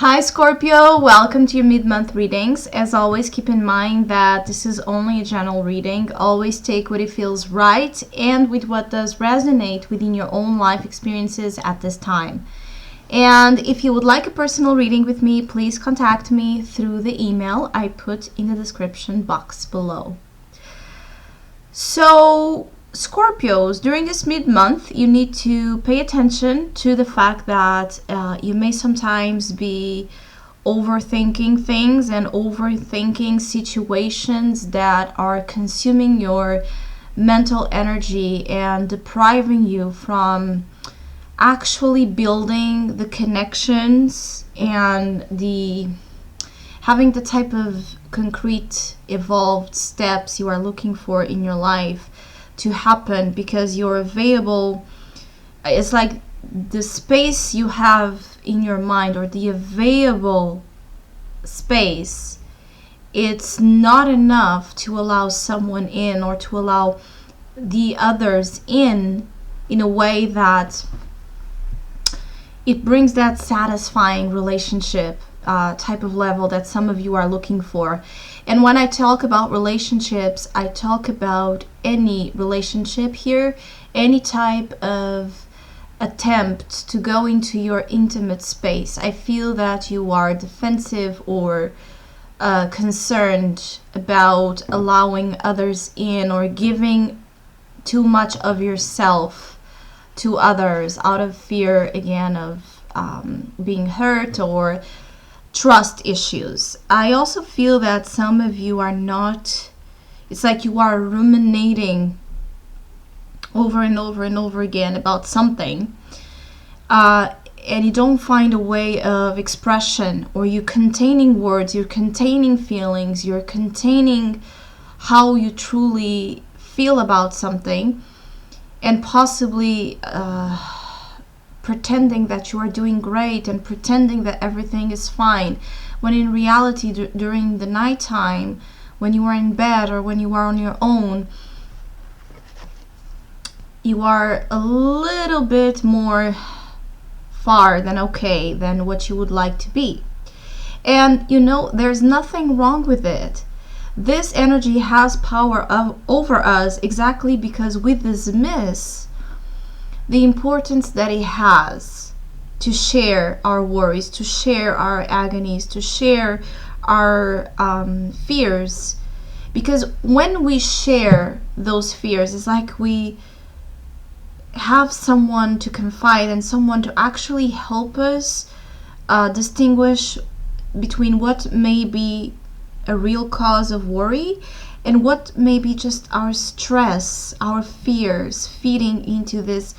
Hi Scorpio, welcome to your mid-month readings. As always, keep in mind that this is only a general reading. Always take what it feels right and with what does resonate within your own life experiences at this time. And if you would like a personal reading with me, please contact me through the email I put in the description box below. So, Scorpios, during this mid-month, you need to pay attention to the fact that you may sometimes be overthinking things and overthinking situations that are consuming your mental energy and depriving you from actually building the connections and having the type of concrete evolved steps you are looking for in your life to happen, because you're available. It's like the space you have in your mind, or the available space, it's not enough to allow someone in, or to allow the others in a way that it brings that satisfying relationship type of level that some of you are looking for. And when I talk about relationships, I talk about any relationship here, any type of attempt to go into your intimate space. I feel that you are defensive or concerned about allowing others in, or giving too much of yourself to others out of fear, again, of being hurt or trust issues. I also feel that some of you are not, it's like you are ruminating over and over and over again about something, and you don't find a way of expression, or you're containing words, you're containing feelings, you're containing how you truly feel about something, and possibly pretending that you are doing great and pretending that everything is fine, when in reality during the nighttime, when you are in bed or when you are on your own, you are a little bit more far than okay than what you would like to be. And there's nothing wrong with it. This energy has power over us, exactly because we dismiss the importance that it has to share our worries, to share our agonies, to share our fears. Because when we share those fears, it's like we have someone to confide and someone to actually help us distinguish between what may be a real cause of worry and what may be just our stress, our fears feeding into this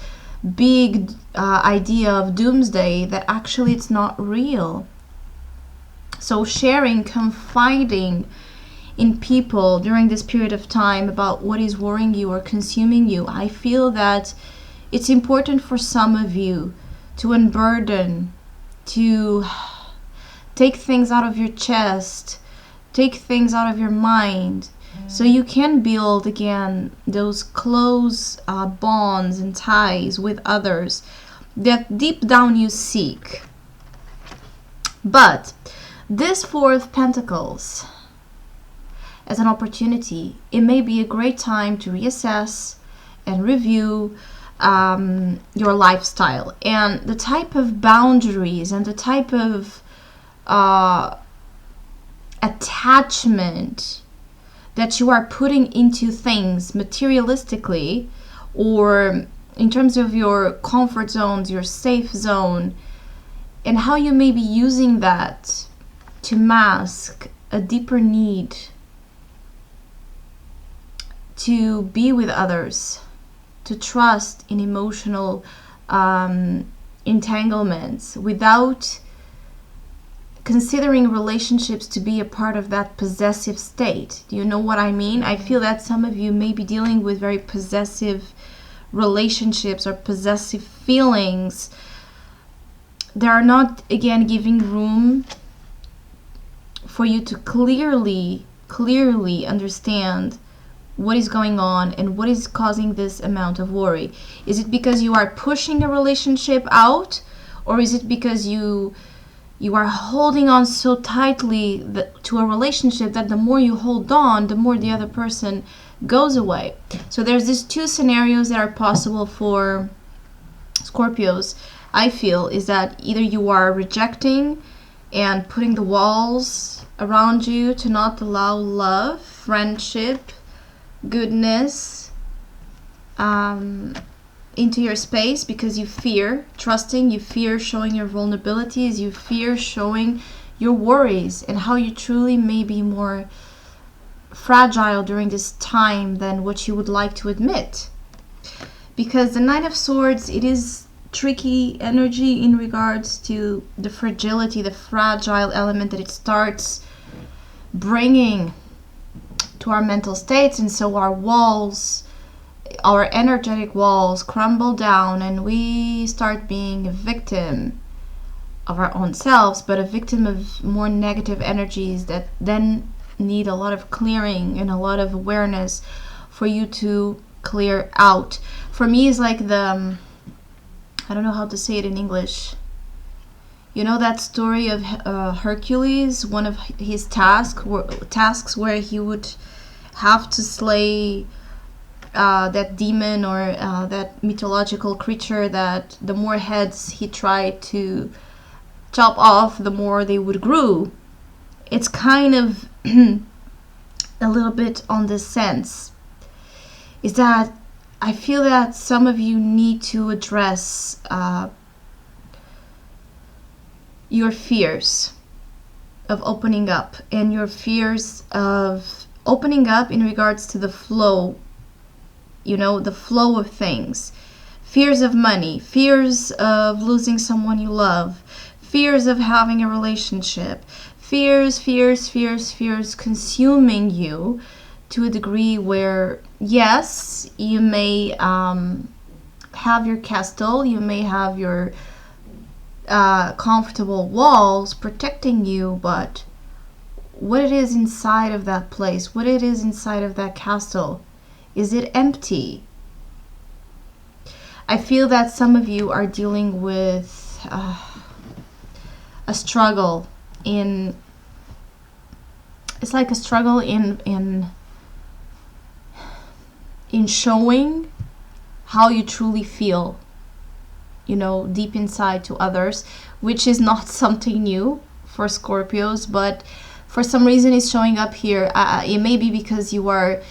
big idea of doomsday that actually it's not real. So sharing, confiding in people during this period of time about what is worrying you or consuming you, I feel that it's important for some of you to unburden, to take things out of your chest, take things out of your mind, so you can build again those close bonds and ties with others that deep down you seek. But this Four of Pentacles, as an opportunity, it may be a great time to reassess and review your lifestyle and the type of boundaries and the type of attachment that you are putting into things materialistically, or in terms of your comfort zones, your safe zone, and how you may be using that to mask a deeper need to be with others, to trust in emotional entanglements without considering relationships to be a part of that possessive state. Do you know what I mean? I feel that some of you may be dealing with very possessive relationships or possessive feelings. They are not, again, giving room for you to clearly understand what is going on and what is causing this amount of worry. Is it because you are pushing a relationship out, or is it because you You are holding on so tightly to a relationship that the more you hold on, the more the other person goes away. So there's these two scenarios that are possible for Scorpios, I feel, is that either you are rejecting and putting the walls around you to not allow love, friendship, goodness into your space because you fear trusting, you fear showing your vulnerabilities, you fear showing your worries and how you truly may be more fragile during this time than what you would like to admit. Because the Nine of Swords, it is tricky energy in regards to the fragility, the fragile element that it starts bringing to our mental states. And so our walls, our energetic walls crumble down and we start being a victim of our own selves, but a victim of more negative energies that then need a lot of clearing and a lot of awareness for you to clear out. For me, it's like the, I don't know how to say it in English. You know that story of Hercules, one of his tasks where he would have to slay that demon or that mythological creature that the more heads he tried to chop off, the more they would grow. It's kind of a little bit on this sense. Is that I feel that some of you need to address your fears of opening up and your fears of opening up in regards to the flow, you know, the flow of things. Fears of money, fears of losing someone you love, fears of having a relationship, fears consuming you to a degree where, yes, you may have your castle, you may have your comfortable walls protecting you, but what it is inside of that place, what it is inside of that castle, is it empty? I feel that some of you are dealing with a struggle in, it's like a struggle in showing how you truly feel, you know, deep inside to others, which is not something new for Scorpios, but for some reason it's showing up here. It may be because you are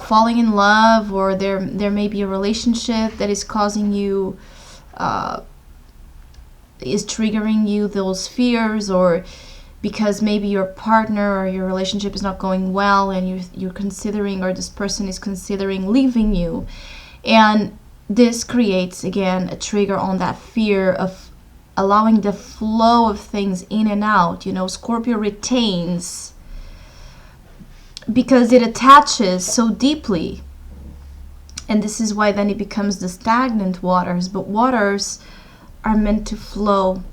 falling in love, or there may be a relationship that is causing you, is triggering you those fears, or because maybe your partner or your relationship is not going well and you're considering, or this person is considering leaving you. And this creates, again, a trigger on that fear of allowing the flow of things in and out. You know, Scorpio retains because it attaches so deeply. And this is why then it becomes the stagnant waters. But waters are meant to flow.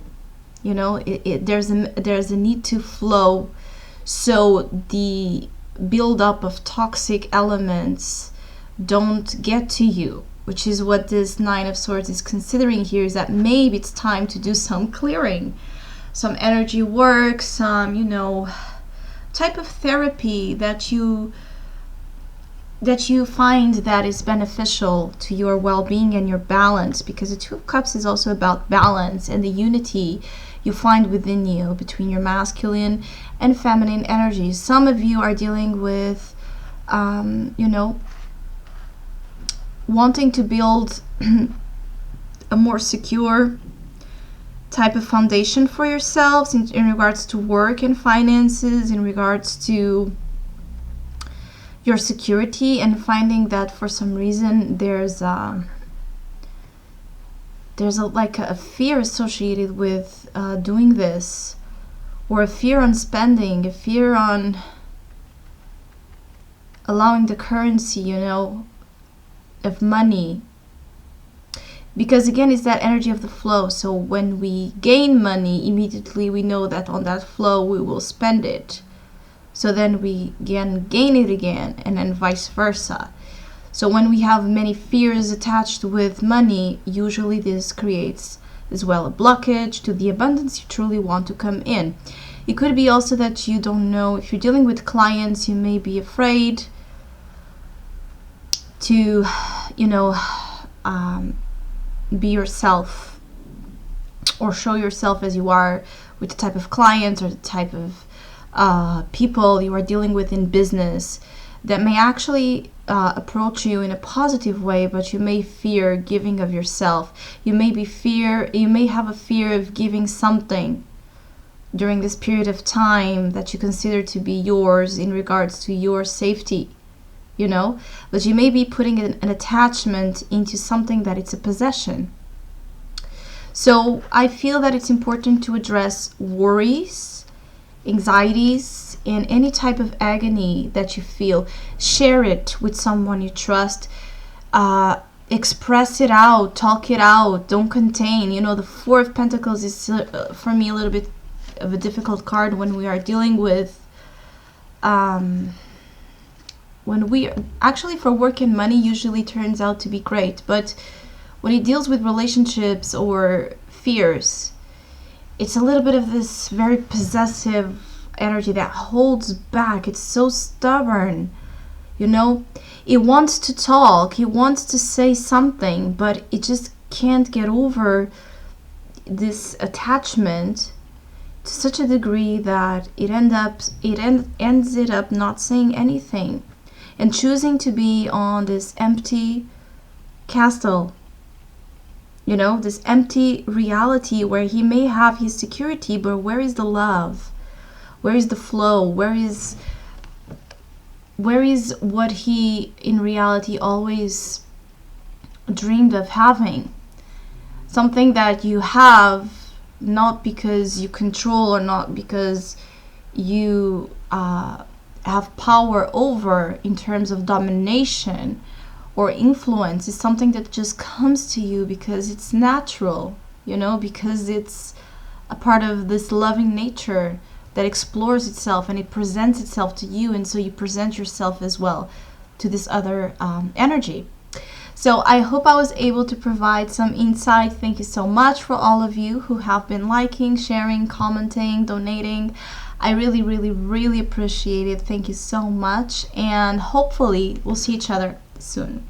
You know, there's a need to flow, so the buildup of toxic elements don't get to you, which is what this Nine of Swords is considering here, is that maybe it's time to do some clearing, some energy work, some, you know, type of therapy that you find that is beneficial to your well-being and your balance, because the Two of Cups is also about balance and the unity you find within you between your masculine and feminine energies. Some of you are dealing with, you know, wanting to build a more secure type of foundation for yourselves in regards to work and finances, in regards to your security, and finding that for some reason there's like a fear associated with doing this, or a fear on spending, a fear on allowing the currency, you know, of money. Because again, it's that energy of the flow. So when we gain money, immediately we know that on that flow we will spend it. So then we again gain it again, and then vice versa. So when we have many fears attached with money, usually this creates as well a blockage to the abundance you truly want to come in. It could be also that you don't know, if you're dealing with clients, you may be afraid to, be yourself or show yourself as you are with the type of clients or the type of people you are dealing with in business that may actually approach you in a positive way, but you may fear giving of yourself. You may have a fear of giving something during this period of time that you consider to be yours in regards to your safety, but you may be putting an attachment into something that it's a possession. So I feel that it's important to address worries, anxieties, and any type of agony that you feel. Share it with someone you trust. Express it out, talk it out, don't contain. The Four of Pentacles is for me a little bit of a difficult card when we are dealing with when we actually, for work and money, usually turns out to be great, but when it deals with relationships or fears, it's a little bit of this very possessive energy that holds back. It's so stubborn, it wants to talk, it wants to say something, but it just can't get over this attachment to such a degree that it ends up not saying anything and choosing to be on this empty castle, this empty reality where he may have his security, but where is the love? Where is the flow? Where is what he in reality always dreamed of having? Something that you have not because you control or not because you have power over in terms of domination or influence. Is something that just comes to you because it's natural, because it's a part of this loving nature that explores itself and it presents itself to you, and so you present yourself as well to this other energy. So I hope I was able to provide some insight. Thank you so much for all of you who have been liking, sharing, commenting, donating. I really, really, really appreciate it. Thank you so much, and hopefully we'll see each other soon.